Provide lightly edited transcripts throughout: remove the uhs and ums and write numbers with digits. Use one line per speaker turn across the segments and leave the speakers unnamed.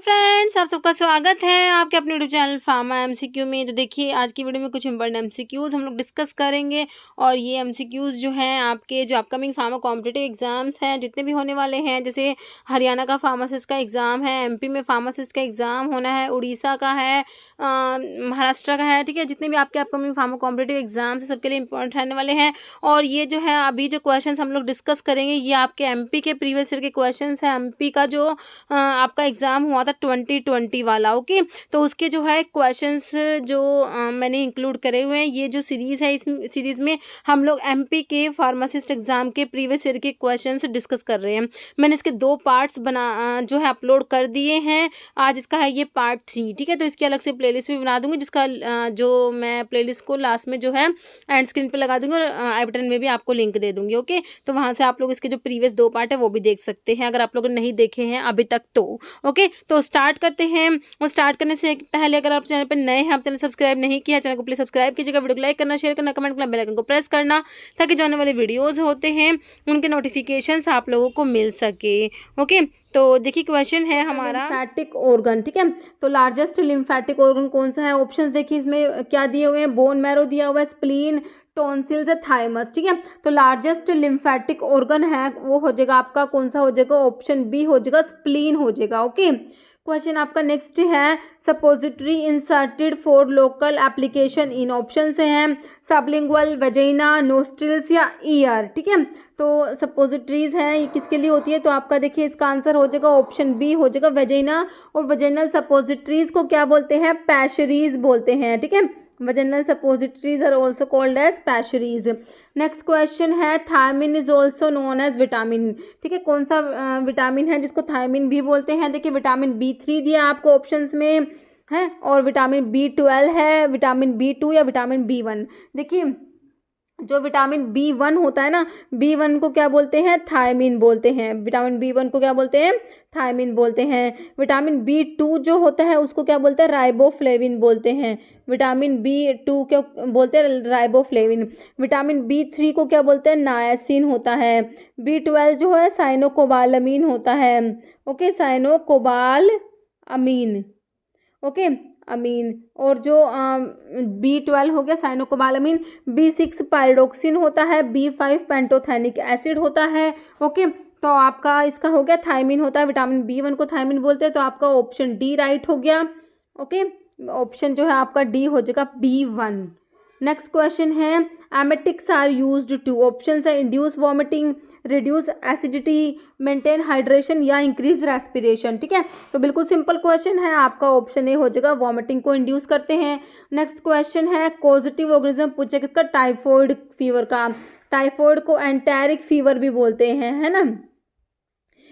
Friends, आप सबका स्वागत है आपके अपने यूट्यूब चैनल फार्मा एमसीक्यू में। तो देखिए, आज की वीडियो में कुछ इंपॉर्टेंट एमसीक्यूज़ हम लोग डिस्कस करेंगे। और ये एमसीक्यूज़ जो हैं आपके जो अपकमिंग फार्मा कॉम्पिटिटिव एग्जाम्स हैं जितने भी होने वाले हैं, जैसे हरियाणा का फार्मासिस्ट का एग्ज़ाम है, एमपी में फार्मासिस्ट का एग्ज़ाम होना है, उड़ीसा का है, महाराष्ट्र का है, ठीक है। जितने भी आपके अपकमिंग फार्मा कॉम्पिटिटिव एग्जाम्स हैं सबके लिए इंपॉर्टेंट रहने वाले हैं। और ये जो है अभी जो क्वेश्चन हम लोग डिस्कस करेंगे ये आपके एमपी के प्रीवियस ईयर के क्वेश्चन हैं। एमपी का जो आपका एग्ज़ाम हुआ था 2020 वाला, ओके। तो उसके जो है क्वेश्चंस जो मैंने इंक्लूड करे हुए हैं। ये जो सीरीज़ है, इस सीरीज़ में हम लोग एमपी के फार्मासिस्ट एग्ज़ाम के प्रीवियस ईयर के क्वेश्चंस डिस्कस कर रहे हैं। मैंने इसके 2 पार्ट्स जो है अपलोड कर दिए हैं। आज इसका है ये पार्ट 3, ठीक है। तो इसकी अलग से प्लेलिस्ट भी बना दूंगी, जिसका जो मैं प्लेलिस्ट को लास्ट में जो है एंड स्क्रीन पे लगा दूंगी और आई बटन में भी आपको लिंक दे दूंगी, ओके। तो वहाँ से आप लोग इसके जो प्रीवियस 2 पार्ट है वो भी देख सकते हैं, अगर आप लोग नहीं देखे हैं अभी तक तो, ओके। तो स्टार्ट करते हैं। और स्टार्ट करने से पहले अगर आप चैनल पर नए हैं, आप चैनल सब्सक्राइब नहीं किया, चैनल को प्लीज सब्सक्राइब कीजिएगा, वीडियो को लाइक करना, शेयर करना, कमेंट करना, बेल आइकन को प्रेस करना, ताकि जो आने वाले वीडियोस होते हैं उनके नोटिफिकेशंस आप लोगों को मिल सके, ओके। तो देखिए क्वेश्चन है हमारा लिम्फेटिक ऑर्गन, ठीक है। तो लार्जेस्ट लिम्फेटिक ऑर्गन कौन सा है? ऑप्शंस देखिए इसमें क्या दिए हुए हैं। बोन मैरो दिया हुआ है, स्प्लीन, टॉन्सिल्स है, थाइमस, ठीक है। तो लार्जेस्ट लिम्फेटिक ऑर्गन है वो हो जाएगा आपका कौन सा हो जाएगा? ऑप्शन बी हो जाएगा, स्प्लीन हो जाएगा, ओके। क्वेश्चन आपका नेक्स्ट है suppository inserted for local application in. Option से हैं सबलिंगुअल, वेजाइना, नोस्ट्रिल्स या ईयर, ठीक है। तो सपोजिटरीज है ये किसके लिए होती है? तो आपका देखिए इसका आंसर हो जाएगा ऑप्शन बी हो जाएगा, वेजाइना। और वेजाइनल सपोजिटरीज को क्या बोलते हैं? पैशरीज बोलते हैं, ठीक है। Vaginal suppositories are also called as pessaries. Next question है thiamine is also known as vitamin, ठीक है। कौन सा विटामिन है जिसको थायमिन भी बोलते हैं? देखिए विटामिन B3 दिया आपको ऑप्शंस में है, और विटामिन B12 है, विटामिन B2 या विटामिन B1। देखिए जो विटामिन B1 होता है ना, B1 को क्या बोलते हैं? थायमिन बोलते हैं। विटामिन B1 को क्या बोलते हैं? थायमिन बोलते हैं। विटामिन B2 जो होता है उसको क्या बोलते हैं? राइबोफ्लेविन बोलते हैं। विटामिन B2 क्या बोलते हैं? राइबोफ्लेविन। विटामिन B3 को क्या बोलते हैं? नायासिन होता है। B12 जो है साइनोकोबालामीन होता है, ओके, साइनोकोबालामीन, ओके, अमीन। और जो B12 हो गया साइनोकोबालामीन, B6 पायरिडोक्सिन होता है, B5 पेंटोथेनिक एसिड होता है, ओके। तो आपका इसका हो गया थायमिन होता है, विटामिन B1 को थायमिन बोलते हैं। तो आपका ऑप्शन डी राइट हो गया, ओके। ऑप्शन जो है आपका डी हो जाएगा B1। नेक्स्ट क्वेश्चन है emetics are used to. Option है induce vomiting, reduce acidity, maintain hydration या इंक्रीज रेस्पिरेशन, ठीक है। तो बिल्कुल सिंपल क्वेश्चन है, आपका ऑप्शन ए हो जाएगा, वॉमिटिंग को इंड्यूस करते हैं। नेक्स्ट क्वेश्चन है कॉजेटिव ऑर्गेनिज्म पूछे किसका? टाइफॉइड फीवर का। टाइफॉइड को एंटेरिक फीवर भी बोलते हैं, है ना।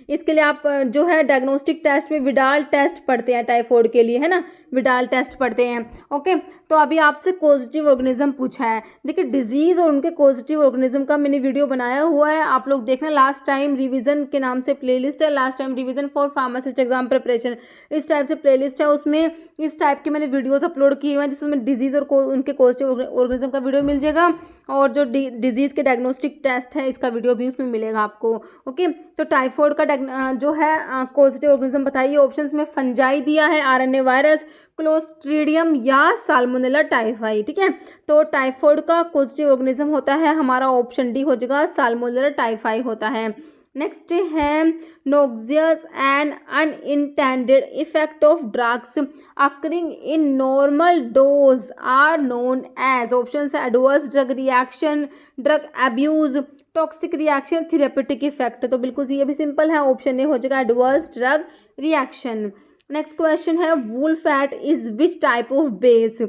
इसके लिए आप जो है डायग्नोस्टिक टेस्ट में विडाल टेस्ट पढ़ते हैं टाइफॉइड के लिए, है ना, विडाल टेस्ट पढ़ते हैं, ओके। तो अभी आपसे कॉजेटिव ऑर्गेनिज्म पूछा है। देखिए डिजीज और उनके कॉजेटिव ऑर्गेनिज्म का मैंने वीडियो बनाया हुआ है, आप लोग देखना। लास्ट टाइम रिवीजन के नाम से प्लेलिस्ट है, last time revision for pharmacist exam preparation, इस टाइप से प्लेलिस्ट है। उसमें इस टाइप के मैंने वीडियोस अपलोड किए हुए हैं जिसमें डिजीज और उनके कॉजेटिव ऑर्गेनिज्म का वीडियो मिल जाएगा, और जो डिजीज के डायग्नोस्टिक टेस्ट है इसका वीडियो भी उसमें मिलेगा आपको, ओके। तो टाइफॉइड का जो है कॉजेटिव ऑर्गेनिज्म बताइए। ऑप्शंस में फंजाई दिया है, आरएनए वायरस, क्लोस्ट्रीडियम या साल्मोनेला टाइफाई, ठीक है। तो टाइफॉइड का कॉजेटिव ऑर्गेनिज्म होता है हमारा ऑप्शन डी हो जाएगा, साल्मोनेला टाइफाई होता है। नेक्स्ट है noxious and unintended effect of drugs occurring in normal dose are known as. Option है adverse drug reaction, drug abuse, toxic reaction, therapeutic effect. तो बिल्कुल ये भी सिंपल है, ऑप्शन ए हो जाएगा adverse drug reaction. Next question है wool fat is which type of base.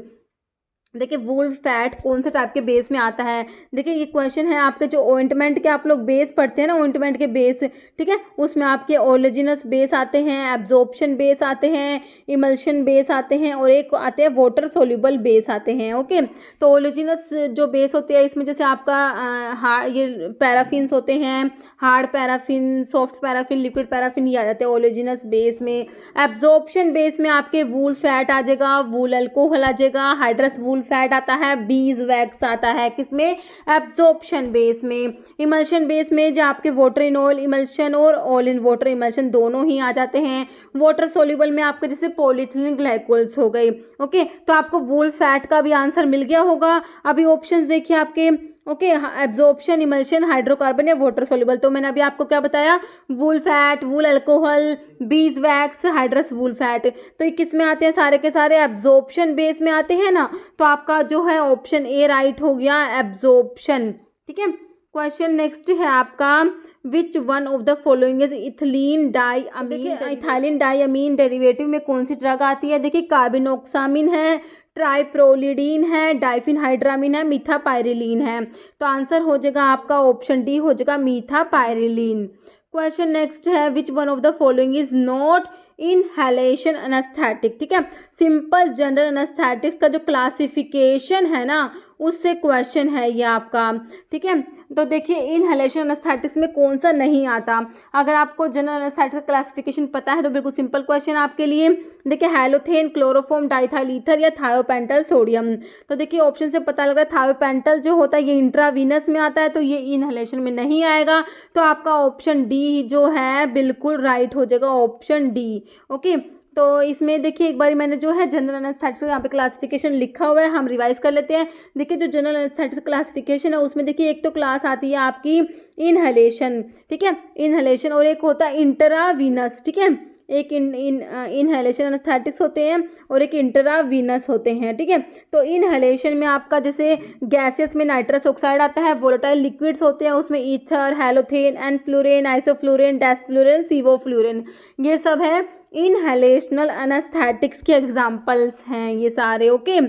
देखिए वूल फैट कौन से टाइप के बेस में आता है? देखिए ये क्वेश्चन है आपके जो ऑइंटमेंट के आप लोग बेस पढ़ते हैं ना, ऑइंटमेंट के बेस, ठीक है, उसमें आपके ओलिजिनस बेस आते हैं, एब्जॉर्प्शन बेस आते हैं, इमल्शन बेस आते हैं, और एक आते हैं वाटर सोल्यूबल बेस आते हैं, ओके। तो ओलिजिनस जो बेस होते हैं इसमें जैसे आपका ये पैराफिन्स होते हैं, hard paraffin, soft paraffin, liquid paraffin, ये आ जाते हैं ओलिजिनस बेस में। एब्जॉर्प्शन बेस में आपके वूल फैट आ जाएगा, वूल अल्कोहल आ जाएगा, हाइड्रस वूल फैट आता है, बीज वैक्स आता है, किसमें, एब्जॉर्प्शन बेस में। इमल्शन बेस में जो आपके वाटर इन ऑयल इमल्शन और ऑयल इन वाटर इमल्शन दोनों ही आ जाते हैं। वाटर सोल्यूबल में आपके जैसे पॉलीथिलीन ग्लाइकोल्स हो गए। ओके, तो आपको वूल फैट का भी आंसर मिल गया होगा। अभी ऑप्शंस देखिए आपके, ओके, एब्जॉर्प्शन, इमल्शन, हाइड्रोकार्बन या वाटर सोल्यूबल। तो मैंने अभी आपको क्या बताया, वूल फैट, वूल alcohol, bees wax, hydrous wool fat. तो ये किस में आते हैं, सारे के सारे एब्जॉर्प्शन बेस में आते हैं ना। तो आपका जो है ऑप्शन ए राइट हो गया, एब्जॉर्प्शन। ठीक है, क्वेश्चन नेक्स्ट है आपका, which one of the following is ethylene di. अब देखिए इथाइलिन डाइअमीन डेरिवेटिव में कौन सी ड्रग आती है, देखिए कार्बिनोक्सामिन है, ट्राइप्रोलिडीन है, डाइफिनहाइड्रामिन है, मीथापाइरिलीन है। तो आंसर हो जाएगा आपका ऑप्शन डी हो जाएगा, मीथापाइरिलीन। क्वेश्चन नेक्स्ट है, विच one of the following is not inhalation anaesthetic. ठीक है, सिंपल जनरल एनेस्थेटिक्स का जो क्लासिफिकेशन है ना, उससे क्वेश्चन है ये आपका। ठीक है, तो देखिए इनहेलेशन एनेस्थेटिक्स में कौन सा नहीं आता। अगर आपको जनरल एनेस्थेटिक्स का क्लासिफिकेशन पता है तो बिल्कुल सिंपल क्वेश्चन आपके लिए। देखिए हैलोथेन, क्लोरोफॉर्म, डाइथाइल ईथर या थायोपेंटल सोडियम। तो देखिए ऑप्शन से पता लग रहा है थायोपेंटल जो होता है ये इंट्रावीनस में आता है, तो ये इनहेलेशन में नहीं आएगा। तो आपका ऑप्शन डी जो है बिल्कुल राइट हो जाएगा, ऑप्शन डी। ओके, तो इसमें देखिए एक बार मैंने जो है जनरल एनेस्थेटिक्स का यहाँ पे क्लासिफिकेशन लिखा हुआ है, हम रिवाइज कर लेते हैं। देखिए जो जनरल एनेस्थेटिक्स क्लासिफिकेशन है उसमें देखिए एक तो क्लास आती है आपकी इनहेलेशन। ठीक है, इनहेलेशन, और एक होता है इंट्रावीनस। ठीक है, एक इनहेलेशन एनेस्थेटिक्स होते हैं और एक इंट्रावीनस होते हैं। ठीक है, तो इनहेलेशन में आपका जैसे गैसेस में नाइट्रस ऑक्साइड आता है, वोलेटाइल लिक्विड्स होते हैं उसमें ईथर, हैलोथेन, एनफ्लूरेन, आइसोफ्लूरेन, डेस्फ्लूरेन, सीवोफ्लूरेन, ये सब है इनहेलेशनल एनेस्थेटिक्स के एग्जाम्पल्स हैं ये सारे। ओके,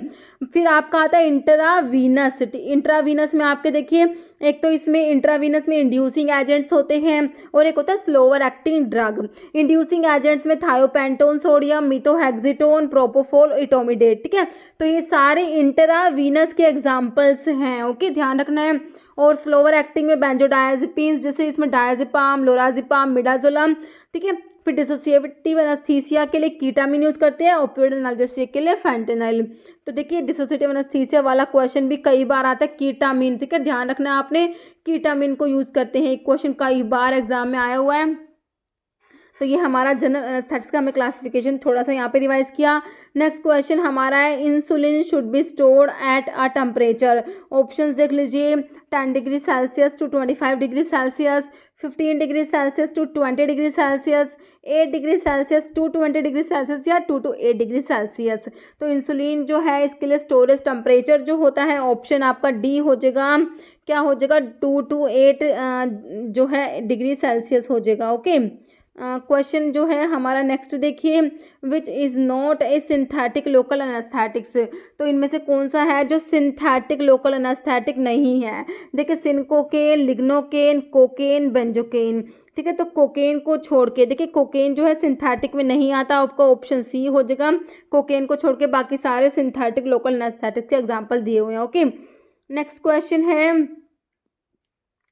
फिर आपका आता है इंट्रावीनस। इंट्रावीनस में आपके देखिए एक तो इसमें इंट्रावीनस में इंड्यूसिंग एजेंट्स होते हैं और एक होता है slower acting drug. Inducing agents में थायोपेंटोन सोडियम, मिथोहेक्सिटोन, प्रोपोफोल, इटोमिडेट। ठीक है, तो ये सारे इंट्रावीनस के एग्जाम्पल्स हैं। ओके, ध्यान रखना है। और स्लोअर एक्टिंग में बेंजोडायजेपिन्स, जैसे इसमें डायजेपाम, लोराजिपाम, मिडाजोलम। ठीक है, फिर डिसोसिएटिव एनेस्थीसिया के लिए कीटामिन यूज करते हैं, ओपियोइड एनाल्जेसिया के लिए फेंटेनाइल। तो देखिए डिसोसिएटिव एनेस्थीसिया वाला क्वेश्चन भी कई बार आता है, कीटामिन। ठीक है, ध्यान रखना है आपने, कीटामिन को यूज करते हैं, एक क्वेश्चन कई बार एग्जाम में आया हुआ है। तो ये हमारा जनरल एनेस्थेटिक्स का हमने क्लासिफिकेशन थोड़ा सा यहाँ पे रिवाइज किया। नेक्स्ट क्वेश्चन हमारा है, insulin should be stored at a temperature. Options देख लीजिए, 10 degree Celsius to 25 degree Celsius, 15 degree Celsius to 20 degree Celsius, 8 degree Celsius to 20 degree Celsius या 2 to 8 डिग्री सेल्सियस। तो इंसुलिन जो है इसके लिए स्टोरेज टेम्परेचर जो होता है ऑप्शन आपका डी हो जाएगा, क्या हो जाएगा, 2 to 8 जो है डिग्री सेल्सियस हो जाएगा। ओके, क्वेश्चन जो है हमारा नेक्स्ट देखिए, which is not a synthetic local anaesthetics. तो इनमें से कौन सा है जो सिंथेटिक लोकल एनेस्थेटिक नहीं है। देखिए सिनकोकेन, लिग्नोकेन, कोकेन, बेंजोकेन। ठीक है, तो कोकेन को छोड़ के देखिए कोकेन जो है सिंथेटिक में नहीं आता, आपका ऑप्शन सी हो जाएगा। कोकेन को छोड़ के बाकी सारे सिंथेटिक लोकल एनेस्थेटिक्स के एग्जाम्पल दिए हुए हैं। ओके, नेक्स्ट क्वेश्चन है,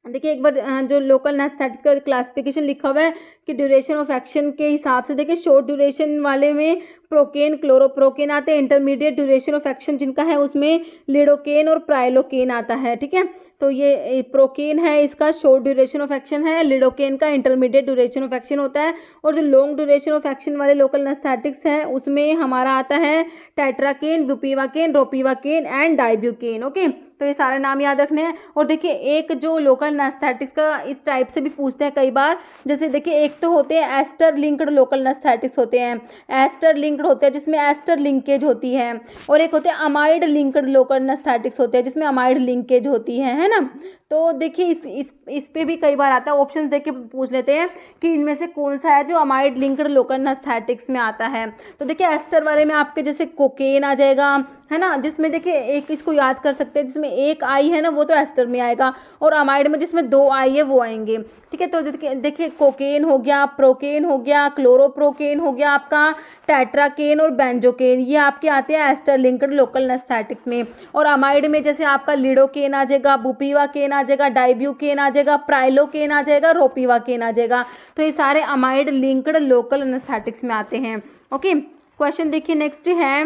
देखिए एक बार जो लोकल एनेस्थेटिक्स का क्लासिफिकेशन लिखा हुआ है कि ड्यूरेशन ऑफ एक्शन के हिसाब से देखिए शॉर्ट ड्यूरेशन वाले में प्रोकेन, क्लोरोप्रोकेन आते हैं। इंटरमीडिएट ड्यूरेशन ऑफ एक्शन जिनका है उसमें लिडोकेन और प्राइलोकेन आता है। ठीक है, तो ये प्रोकेन है इसका शॉर्ट ड्यूरेशन ऑफ एक्शन है, लिडोकेन का इंटरमीडिएट ड्यूरेशन ऑफ एक्शन होता है। और जो लॉन्ग ड्यूरेशन ऑफ एक्शन वाले लोकल एनेस्थेटिक्स हैं उसमें हमारा आता है टेट्राकेन, बुपीवाकेन, रोपीवाकेन एंड डाइब्यूकेन। ओके, तो ये सारे नाम याद रखने हैं। और देखिए एक जो लोकल एनेस्थेटिक्स का इस टाइप से भी पूछते हैं कई बार, जैसे देखिए एक तो होते हैं एस्टर लिंक्ड लोकल एनेस्थेटिक्स होते हैं, एस्टर लिंक्ड होते हैं जिसमें एस्टर लिंकेज होती है, और एक होते हैं अमाइड लिंक्ड लोकल एनेस्थेटिक्स होते हैं जिसमें अमाइड लिंकेज होती है ना। तो देखिए इस पे भी कई बार आता है, ऑप्शंस देख के पूछ लेते हैं कि इनमें से कौन सा है जो अमाइड लिंक्ड लोकल एनेस्थेटिक्स में आता है। तो देखिए एस्टर वाले में आपके जैसे कोकेन आ जाएगा, है ना, जिसमें देखिए एक इसको याद कर सकते हैं, जिसमें एक आई है ना वो तो एस्टर में आएगा, और अमाइड में जिसमें 2 आई है वो आएंगे। ठीक है, तो देखिए कोकेन हो गया, प्रोकेन हो गया, क्लोरोप्रोकेन हो गया आपका, टेट्राकेन और बेंजोकेन, ये आपके आते हैं एस्टर लिंक्ड लोकल एनेस्थेटिक्स में। और अमाइड में जैसे आपका लिडोकेन आ जाएगा, बुपीवाकेन आ जाएगा, डाइब्यूकेन आ जाएगा, प्राइलोकेन आ जाएगा, रोपीवाकेन आ जाएगा। तो ये सारे अमाइड लिंक्ड लोकल एनेस्थेटिक्स में आते हैं। ओके, क्वेश्चन देखिए नेक्स्ट है,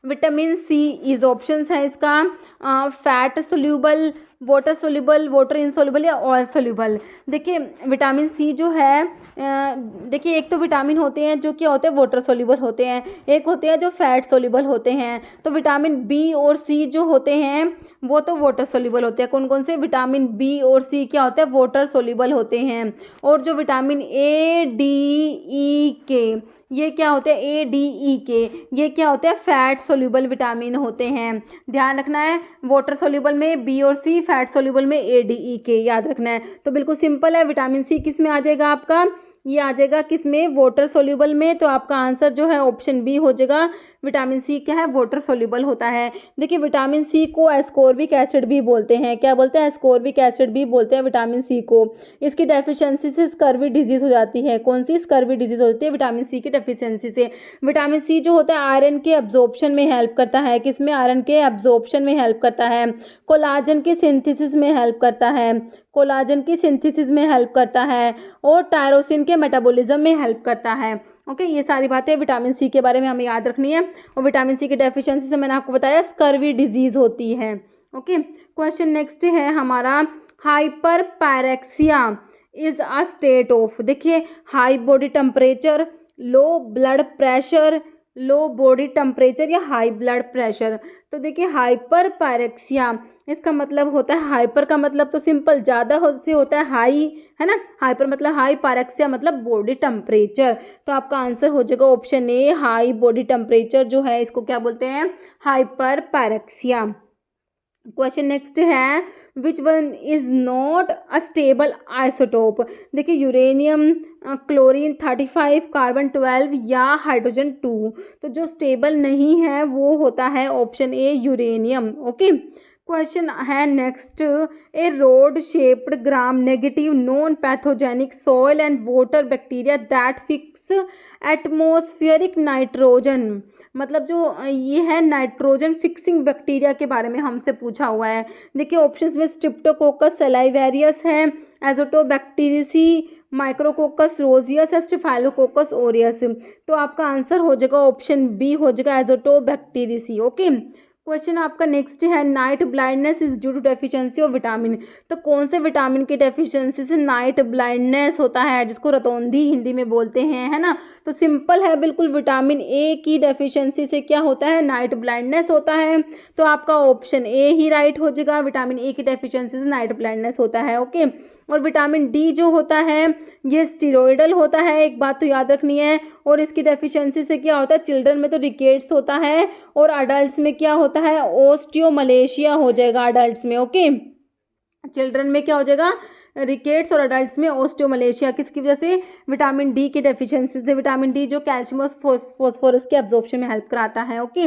विटामिन सी इज ऑप्शंस है इसका, fat soluble, water soluble, water insoluble या ऑयल सोल्यूबल। देखिए विटामिन सी जो है, देखिए एक तो विटामिन होते हैं जो क्या होते हैं वाटर सोल्यूबल होते हैं, एक होते हैं जो फैट सोल्यूबल होते हैं। तो विटामिन बी और सी जो होते हैं वो तो वाटर सोल्यूबल होते हैं। कौन कौन से? विटामिन बी और सी क्या होते हैं? वाटर सोल्यूबल होते हैं। और जो विटामिन ए डी ई के, ये क्या होते हैं? ए डी ई के, ये क्या होते हैं? फैट सोल्यूबल विटामिन होते हैं। ध्यान रखना है, वाटर सोल्यूबल में बी और सी, फैट सोल्यूबल में ए डी ई के, याद रखना है। तो बिल्कुल सिंपल है, विटामिन सी किस में आ जाएगा आपका? ये आ जाएगा किस में? वाटर सोल्यूबल में। तो आपका आंसर जो है ऑप्शन बी हो जाएगा। विटामिन सी क्या है? वाटर सोल्यूबल होता है। देखिए विटामिन सी को एस्कोर्बिक एसिड भी बोलते हैं। क्या बोलते हैं? एस्कोर्बिक एसिड भी बोलते हैं विटामिन सी को। इसकी डेफिशिएंसी से स्कर्वी डिजीज हो जाती है। कौन सी स्कर्वी डिजीज होती है? विटामिन सी की डेफिशिएंसी से। विटामिन सी जो होता है आयरन के एब्जॉर्प्शन में हेल्प करता है। किसमें? आयरन के एब्जॉर्प्शन में हेल्प करता है। कोलाजन की सिंथेसिस में हेल्प करता है। कोलाजन की सिंथेसिस में हेल्प करता है। और टायरोसिन के मेटाबॉलिज्म में हेल्प करता है। ओके, ये सारी बातें विटामिन सी के बारे में हमें याद रखनी है। और विटामिन सी की डेफिशिएंसी से मैंने आपको बताया स्कर्वी डिजीज होती है। ओके, क्वेश्चन नेक्स्ट है हमारा, hyper pyrexia is a state of. देखिए high body temperature, low blood pressure, low body temperature या हाई ब्लड प्रेशर। तो देखिए हाइपर पायरेक्सिया इसका मतलब होता है, हाइपर का मतलब तो सिंपल ज़्यादा से होता है हाई, है ना। हाइपर मतलब हाई, पायरेक्सिया मतलब बॉडी टेम्परेचर। तो आपका आंसर हो जाएगा option A, high body temperature जो है इसको क्या बोलते हैं? Hyper pyrexia. क्वेश्चन नेक्स्ट है, which one is not a stable isotope. देखिए यूरेनियम, क्लोरीन 35, कार्बन 12 या हाइड्रोजन 2। तो जो स्टेबल नहीं है वो होता है option A, uranium. Okay, question है next, a rod shaped gram negative non pathogenic soil and water bacteria that fix atmospheric nitrogen. मतलब जो ये है नाइट्रोजन फिक्सिंग बैक्टीरिया के बारे में हमसे पूछा हुआ है। देखिए ऑप्शंस में स्ट्रिप्टोकोकस सैलाइवेरियस है, एजोटोबैक्टीरियसी, माइक्रोकोकस रोजियस है, स्टेफाइलोकोकस ओरियस। तो आपका आंसर हो जाएगा ऑप्शन बी हो जाएगा, एजोटोबैक्टीरियसी। ओके, क्वेश्चन आपका नेक्स्ट है, night blindness is due to deficiency of vitamin. तो कौन से विटामिन की डेफिशिएंसी से नाइट ब्लाइंडनेस होता है, जिसको रतौंधी हिंदी में बोलते हैं, है ना। तो सिंपल है बिल्कुल, विटामिन ए की डेफिशिएंसी से क्या होता है? नाइट ब्लाइंडनेस होता है। तो आपका ऑप्शन ए ही राइट हो जाएगा, विटामिन ए की डेफिशिएंसी से नाइट ब्लाइंडनेस होता है। ओके, और विटामिन डी जो होता है ये स्टीरॉयडल होता है, एक बात तो याद रखनी है। और इसकी डेफिशिएंसी से क्या होता है? चिल्ड्रन में तो रिकेट्स होता है और अडल्ट्स में क्या होता है? ओस्टियोमलेशिया हो जाएगा अडल्ट्स में। ओके, चिल्ड्रन में क्या हो जाएगा? रिकेट्स और अडल्ट्स में ओस्टियोमलेशिया। किसकी वजह से? विटामिन डी की डेफिशिएंसी से। विटामिन डी जो कैल्शियम और फॉस्फोरस के एब्जॉर्प्शन में हेल्प कराता है। ओके,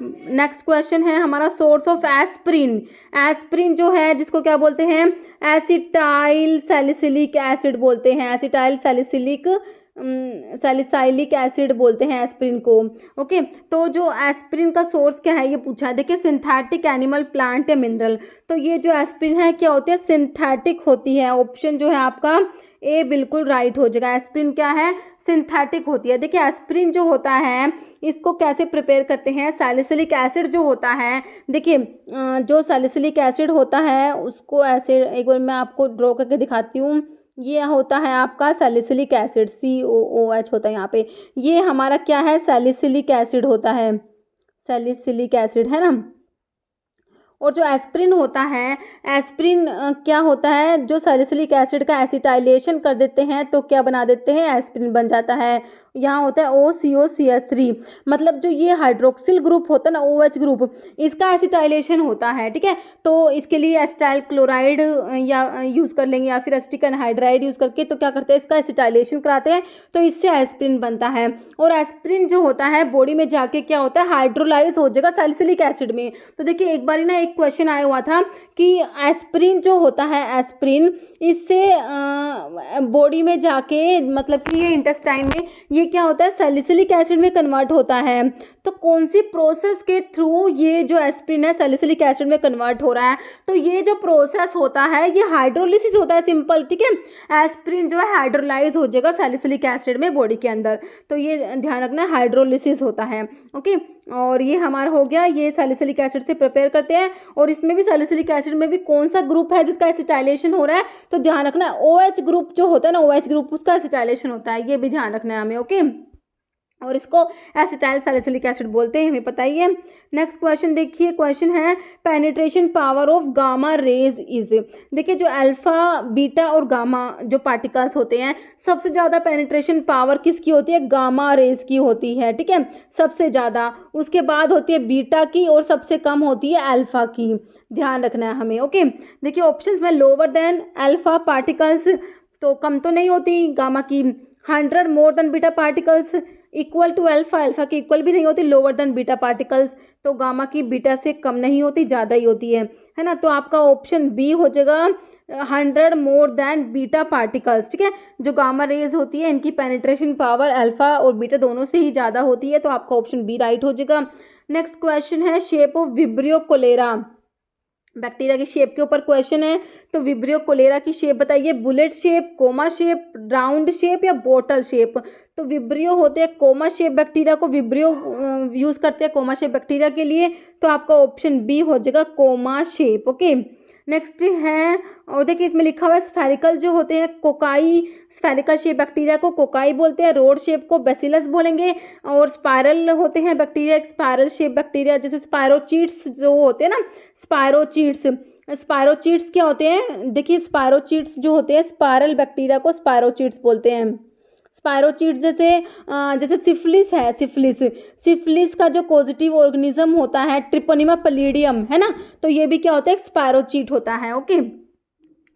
नेक्स्ट क्वेश्चन है हमारा, सोर्स ऑफ एस्प्रिन। एस्प्रिन जो है जिसको क्या बोलते हैं? एसिटाइल सैलिसिलिक एसिड बोलते हैं। एसिटाइल सैलिसाइलिक एसिड बोलते हैं एस्प्रिन को। ओके, तो जो एस्प्रिन का सोर्स क्या है ये पूछा है। देखिए सिंथेटिक एनिमल, प्लांट या मिनरल। तो ये जो एस्प्रिन है क्या होती है? सिंथेटिक होती है। ऑप्शन जो है आपका ए बिल्कुल राइट हो जाएगा। एस्प्रिन क्या है? सिंथेटिक होती है। देखिए एस्प्रिन जो होता है इसको कैसे प्रिपेयर करते हैं? सैलिसिलिक एसिड जो होता है, देखिए जो सैलिसिलिक एसिड होता है उसको ऐसे एक बार मैं आपको ड्रॉ करके दिखाती हूँ। ये होता है आपका सैलिसिलिक एसिड, COOH होता है यहाँ पे। ये हमारा क्या है? सैलिसिलिक एसिड होता है, सैलिसिलिक एसिड, है ना। और जो एस्प्रिन होता है, एस्प्रिन क्या होता है? जो सैलिसिलिक एसिड का एसिटाइलेशन कर देते हैं तो क्या बना देते हैं? एस्प्रिन बन जाता है। यहाँ होता है OCOCH3, मतलब जो ये हाइड्रोक्सिल ग्रुप होता है ना, OH ग्रुप, इसका एसिटाइलेशन होता है। ठीक है, तो इसके लिए एसिटाइल क्लोराइड या यूज़ कर लेंगे या फिर एसिटिक एनहाइड्राइड यूज़ करके तो क्या करते हैं? इसका एसिटाइलेशन कराते हैं तो इससे एस्प्रिन बनता है। और एस्प्रिन जो होता है बॉडी में जाके क्या होता है? हाइड्रोलाइज हो जाएगा सैलिसिलिक एसिड में। तो देखिए एक बार ना एक क्वेश्चन आया हुआ था कि एस्प्रिन जो होता है, एस्प्रिन इससे बॉडी में जाके मतलब कि ये इंटेस्टाइन में ये क्या होता है? सैलिसिलिक एसिड में कन्वर्ट होता है। तो कौन सी प्रोसेस के थ्रू ये जो एस्प्रिन है सैलिसिलिक एसिड में कन्वर्ट हो रहा है? तो ये जो प्रोसेस होता है ये हाइड्रोलिसिस होता है, सिंपल। ठीक है, एस्प्रिन जो है हाइड्रोलाइज हो जाएगा सैलिसिलिक एसिड में बॉडी के अंदर। तो ये ध्यान रखना, हाइड्रोलिसिस होता है। ओके, और ये हमारा हो गया, ये सैलिसिलिक एसिड से प्रिपेयर करते हैं। और इसमें भी सैलिसिलिक एसिड में भी कौन सा ग्रुप है जिसका एसिटाइलेशन हो रहा है, तो ध्यान रखना OH ग्रुप जो होता है ना, OH ग्रुप उसका एसिटाइलेशन होता है, ये भी ध्यान रखना है हमें। ओके, और इसको एसिटाइल सैलिसिलिक एसिड बोलते हैं, हमें पता ही है। नेक्स्ट क्वेश्चन देखिए, क्वेश्चन है penetration power of gamma rays is. देखिए जो अल्फा बीटा और गामा जो पार्टिकल्स होते हैं, सबसे ज़्यादा पेनिट्रेशन पावर किसकी होती है, गामा रेज की होती है, ठीक है, सबसे ज़्यादा। उसके बाद होती है बीटा की और सबसे कम होती है अल्फा की, ध्यान रखना है हमें। ओके, देखिए ऑप्शन में लोअर देन अल्फा पार्टिकल्स, तो कम तो नहीं होती गामा की। 100 more than beta particles, equal to alpha, alpha की इक्वल भी नहीं होती। लोअर देन बीटा पार्टिकल्स, तो गामा की बीटा से कम नहीं होती, ज़्यादा ही होती है ना। तो आपका ऑप्शन बी हो जाएगा 100 मोर देन बीटा पार्टिकल्स, ठीक है। जो गामा रेज होती है इनकी पेनिट्रेशन पावर अल्फा और बीटा दोनों से ही ज़्यादा होती है, तो आपका ऑप्शन बी राइट हो जाएगा। नेक्स्ट क्वेश्चन है shape of vibrio cholera, bacteria की शेप के ऊपर क्वेश्चन है। तो विब्रियो कोलेरा की शेप बताइए, bullet shape, comma shape, round shape या बोतल शेप। तो विब्रियो होते हैं कोमा शेप बैक्टीरिया को विब्रियो यूज़ करते हैं कोमा शेप बैक्टीरिया के लिए, तो आपका ऑप्शन बी हो जाएगा कोमा शेप। ओके, नेक्स्ट है, और देखिए इसमें लिखा हुआ है स्फेरिकल जो होते हैं कोकाई, स्फेरिकल शेप बैक्टीरिया को कोकाई बोलते हैं, रोड शेप को बेसिलस बोलेंगे, और स्पायरल होते हैं बैक्टीरिया, स्पायरल शेप बैक्टीरिया जैसे स्पायरोचीट्स जो होते हैं ना, स्पायरोचीट्स। स्पायरोचीट्स क्या होते हैं, देखिए स्पायरोचीट्स जो होते हैं स्पायरल बैक्टीरिया को स्पायरोचीट्स बोलते हैं। स्पायरोचीट्स जैसे सिफिलिस है, सिफिलिस का जो पॉजिटिव ऑर्गेनिज्म होता है ट्रिपोनिमा पैलिडियम, है ना, तो ये भी क्या होता है, स्पायरोचीट होता है। ओके,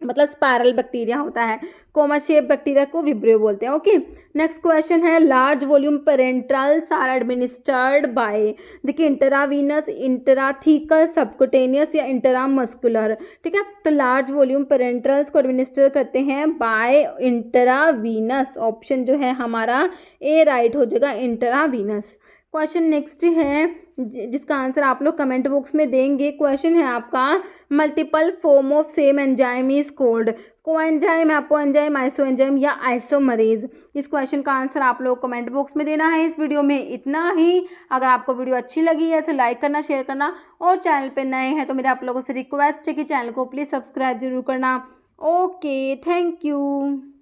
मतलब स्पायरल बैक्टीरिया होता है। कोमा शेप बैक्टीरिया को विब्रियो बोलते हैं। ओके, नेक्स्ट क्वेश्चन है large volume parenterals are administered by, देखिए इंटरावीनस, इंटराथीकल, सबकुटेनियस या इंटरामस्कुलर, ठीक है। तो लार्ज वॉल्यूम पेरेंट्रल्स को एडमिनिस्टर करते हैं बाय इंटरावीनस, ऑप्शन जो है हमारा ए राइट हो जाएगा, इंटरावीनस। क्वेश्चन नेक्स्ट है जिसका आंसर आप लोग कमेंट बॉक्स में देंगे। क्वेश्चन है आपका multiple form of same enzyme is called, coenzyme, apoenzyme, isoenzyme या आइसोमरेज। इस क्वेश्चन का आंसर आप लोग कमेंट बॉक्स में देना है। इस वीडियो में इतना ही। अगर आपको वीडियो अच्छी लगी है तो लाइक करना, शेयर करना, और चैनल पे नए हैं तो मेरे आप लोगों से रिक्वेस्ट है कि चैनल को प्लीज़ सब्सक्राइब जरूर करना। Okay, thank you.